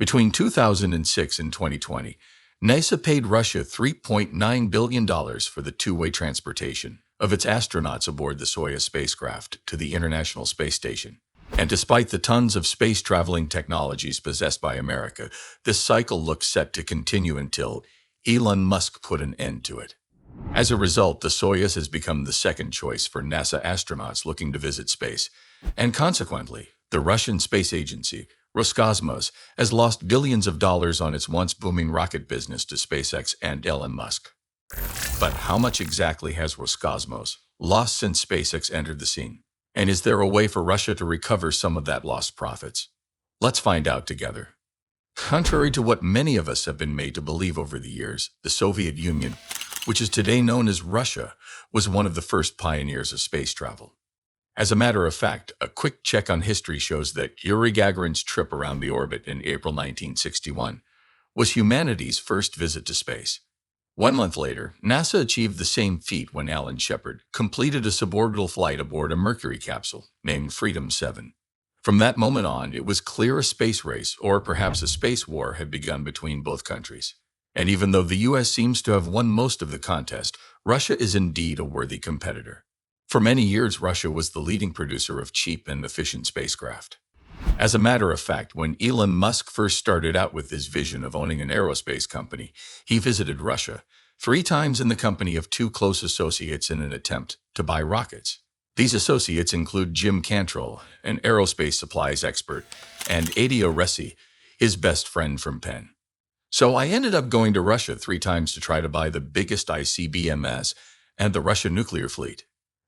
Between 2006 and 2020, NASA paid Russia $3.9 billion for the two-way transportation of its astronauts aboard the Soyuz spacecraft to the International Space Station. And despite the tons of space-traveling technologies possessed by America, this cycle looks set to continue until Elon Musk put an end to it. As a result, the Soyuz has become the second choice for NASA astronauts looking to visit space, and consequently, the Russian space agency, Roscosmos, has lost billions of dollars on its once booming rocket business to SpaceX and Elon Musk. But how much exactly has Roscosmos lost since SpaceX entered the scene? And is there a way for Russia to recover some of that lost profits? Let's find out together. Contrary to what many of us have been made to believe over the years, the Soviet Union, which is today known as Russia, was one of the first pioneers of space travel. As a matter of fact, a quick check on history shows that Yuri Gagarin's trip around the orbit in April 1961 was humanity's first visit to space. 1 month later, NASA achieved the same feat when Alan Shepard completed a suborbital flight aboard a Mercury capsule named Freedom 7. From that moment on, it was clear a space race, or perhaps a space war, had begun between both countries. And even though the U.S. seems to have won most of the contest, Russia is indeed a worthy competitor. For many years, Russia was the leading producer of cheap and efficient spacecraft. As a matter of fact, when Elon Musk first started out with his vision of owning an aerospace company, he visited Russia 3 times in the company of 2 close associates in an attempt to buy rockets. These associates include Jim Cantrell, an aerospace supplies expert, and Adio Ressi, his best friend from Penn. So I ended up going to Russia 3 times to try to buy the biggest ICBMs and the Russian nuclear fleet.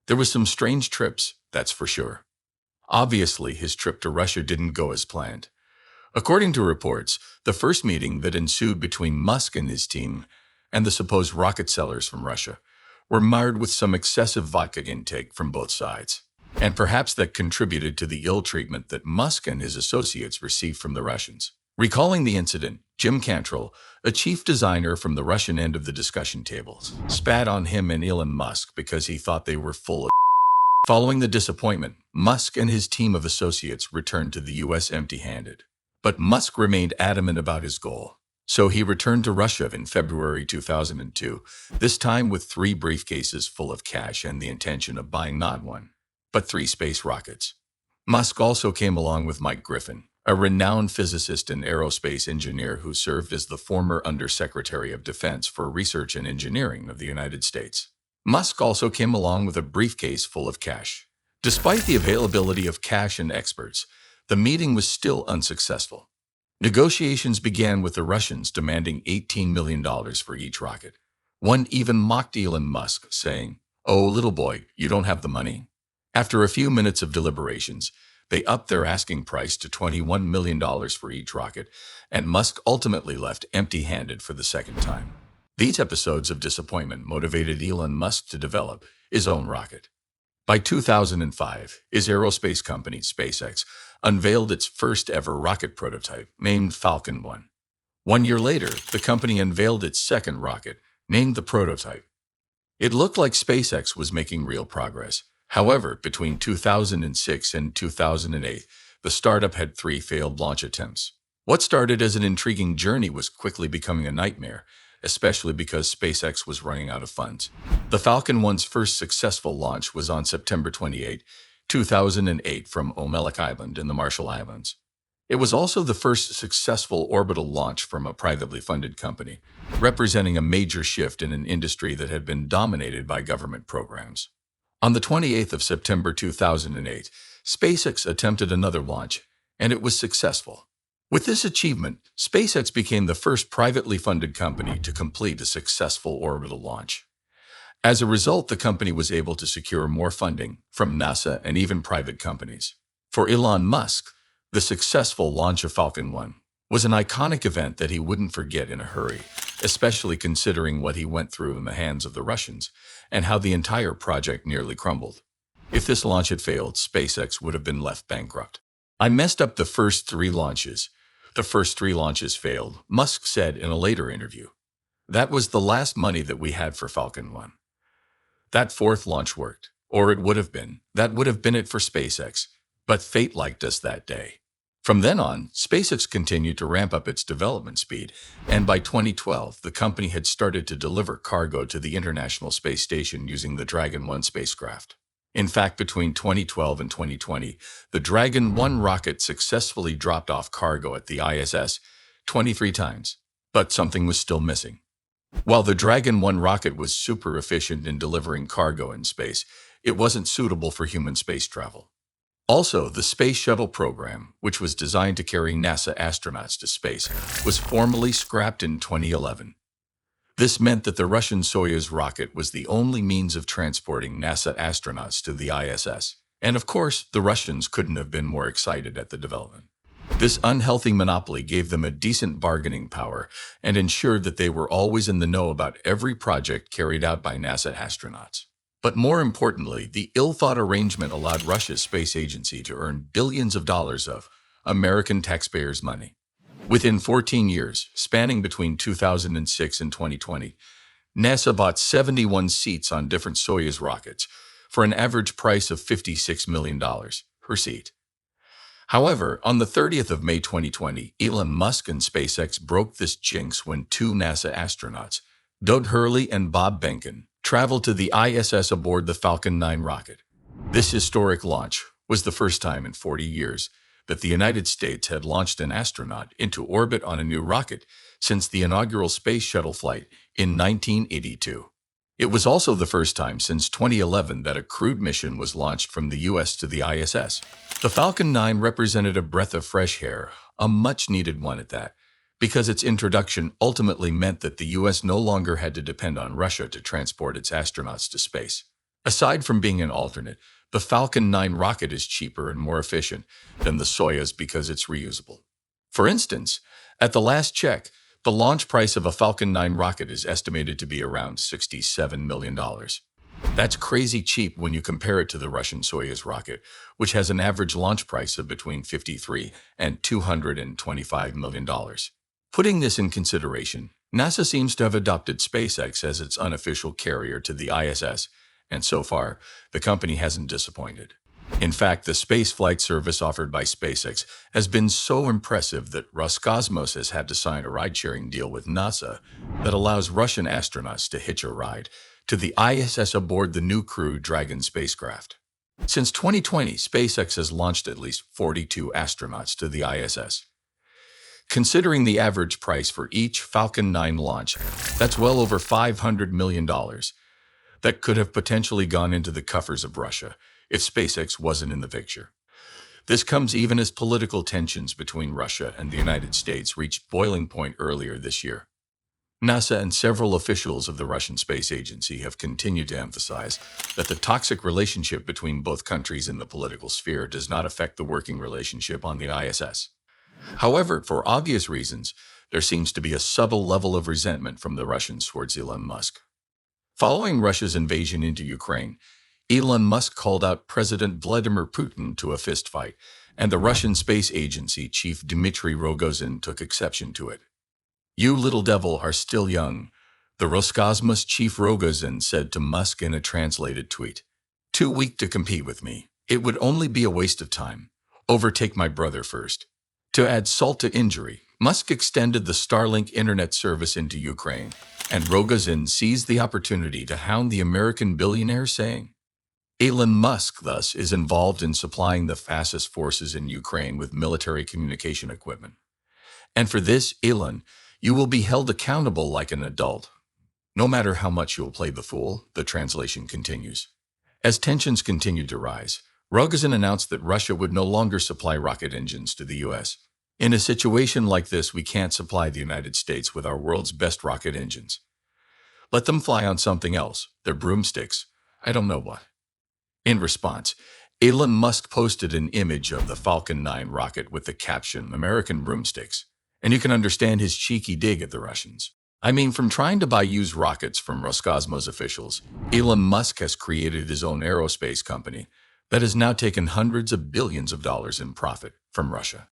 There was some strange trips, that's for sure. Obviously, his trip to Russia didn't go as planned. According to reports, the first meeting that ensued between Musk and his team and the supposed rocket sellers from Russia were marred with some excessive vodka intake from both sides. And perhaps that contributed to the ill treatment that Musk and his associates received from the Russians. Recalling the incident, Jim Cantrell, a chief designer from the Russian end of the discussion tables, spat on him and Elon Musk because he thought they were full of Following the disappointment, Musk and his team of associates returned to the U.S. empty-handed. But Musk remained adamant about his goal. So he returned to Russia in February 2002, this time with 3 briefcases full of cash and the intention of buying not 1, but 3 space rockets. Musk also came along with Mike Griffin, a renowned physicist and aerospace engineer who served as the former Undersecretary of Defense for Research and Engineering of the United States. Musk also came along with a briefcase full of cash. Despite the availability of cash and experts, the meeting was still unsuccessful. Negotiations began with the Russians demanding $18 million for each rocket. One even mocked Elon Musk, saying, "Oh, little boy, you don't have the money?" After a few minutes of deliberations, they upped their asking price to $21 million for each rocket, and Musk ultimately left empty-handed for the second time. These episodes of disappointment motivated Elon Musk to develop his own rocket. By 2005, his aerospace company, SpaceX, unveiled its first-ever rocket prototype, named Falcon 1. 1 year later, the company unveiled its second rocket, named the Prototype. It looked like SpaceX was making real progress. However, between 2006 and 2008, the startup had 3 failed launch attempts. What started as an intriguing journey was quickly becoming a nightmare, especially because SpaceX was running out of funds. The Falcon 1's first successful launch was on September 28, 2008 from Omelek Island in the Marshall Islands. It was also the first successful orbital launch from a privately funded company, representing a major shift in an industry that had been dominated by government programs. On the 28th of September 2008, SpaceX attempted another launch, and it was successful. With this achievement, SpaceX became the first privately funded company to complete a successful orbital launch. As a result, the company was able to secure more funding from NASA and even private companies. For Elon Musk, the successful launch of Falcon 1 was an iconic event that he wouldn't forget in a hurry, especially considering what he went through in the hands of the Russians and how the entire project nearly crumbled. If this launch had failed, SpaceX would have been left bankrupt. "I messed up the first 3 launches. The first 3 launches failed," Musk said in a later interview. "That was the last money that we had for Falcon 1. That 4th launch worked, or it would have been. That would have been it for SpaceX. But fate liked us that day." From then on, SpaceX continued to ramp up its development speed, and by 2012, the company had started to deliver cargo to the International Space Station using the Dragon 1 spacecraft. In fact, between 2012 and 2020, the Dragon 1 rocket successfully dropped off cargo at the ISS 23 times, but something was still missing. While the Dragon 1 rocket was super efficient in delivering cargo in space, it wasn't suitable for human space travel. Also, the Space Shuttle program, which was designed to carry NASA astronauts to space, was formally scrapped in 2011. This meant that the Russian Soyuz rocket was the only means of transporting NASA astronauts to the ISS. And of course, the Russians couldn't have been more excited at the development. This unhealthy monopoly gave them a decent bargaining power and ensured that they were always in the know about every project carried out by NASA astronauts. But more importantly, the ill-thought arrangement allowed Russia's space agency to earn billions of dollars of American taxpayers' money. Within 14 years, spanning between 2006 and 2020, NASA bought 71 seats on different Soyuz rockets for an average price of $56 million per seat. However, on the 30th of May 2020, Elon Musk and SpaceX broke this jinx when two NASA astronauts, Doug Hurley and Bob Behnken, traveled to the ISS aboard the Falcon 9 rocket. This historic launch was the first time in 40 years that the United States had launched an astronaut into orbit on a new rocket since the inaugural space shuttle flight in 1982. It was also the first time since 2011 that a crewed mission was launched from the US to the ISS. The Falcon 9 represented a breath of fresh air, a much-needed one at that, because its introduction ultimately meant that the US no longer had to depend on Russia to transport its astronauts to space. Aside from being an alternate, the Falcon 9 rocket is cheaper and more efficient than the Soyuz because it's reusable. For instance, at the last check, the launch price of a Falcon 9 rocket is estimated to be around $67 million. That's crazy cheap when you compare it to the Russian Soyuz rocket, which has an average launch price of between $53 and $225 million. Putting this in consideration, NASA seems to have adopted SpaceX as its unofficial carrier to the ISS, and so far, the company hasn't disappointed. In fact, the space flight service offered by SpaceX has been so impressive that Roscosmos has had to sign a ride-sharing deal with NASA that allows Russian astronauts to hitch a ride to the ISS aboard the new Crew Dragon spacecraft. Since 2020, SpaceX has launched at least 42 astronauts to the ISS. Considering the average price for each Falcon 9 launch, that's well over $500 million that could have potentially gone into the coffers of Russia if SpaceX wasn't in the picture. This comes even as political tensions between Russia and the United States reached boiling point earlier this year. NASA and several officials of the Russian Space Agency have continued to emphasize that the toxic relationship between both countries in the political sphere does not affect the working relationship on the ISS. However, for obvious reasons, there seems to be a subtle level of resentment from the Russians towards Elon Musk. Following Russia's invasion into Ukraine, Elon Musk called out President Vladimir Putin to a fistfight, and the Russian Space Agency chief Dmitry Rogozin took exception to it. "You little devil are still young," the Roscosmos chief Rogozin said to Musk in a translated tweet. "Too weak to compete with me. It would only be a waste of time. Overtake my brother first." To add salt to injury, Musk extended the Starlink internet service into Ukraine, and Rogozin seized the opportunity to hound the American billionaire, saying, Elon Musk, thus, is involved in supplying the fastest forces in Ukraine with military communication equipment. And for this, Elon, you will be held accountable like an adult. No matter how much you'll play the fool, the translation continues. As tensions continued to rise, Rogozin announced that Russia would no longer supply rocket engines to the U.S. In a situation like this, we can't supply the United States with our world's best rocket engines. Let them fly on something else, their broomsticks, I don't know what. In response, Elon Musk posted an image of the Falcon 9 rocket with the caption, "American broomsticks." And you can understand his cheeky dig at the Russians. I mean, from trying to buy used rockets from Roscosmos officials, Elon Musk has created his own aerospace company that has now taken hundreds of billions of dollars in profit from Russia.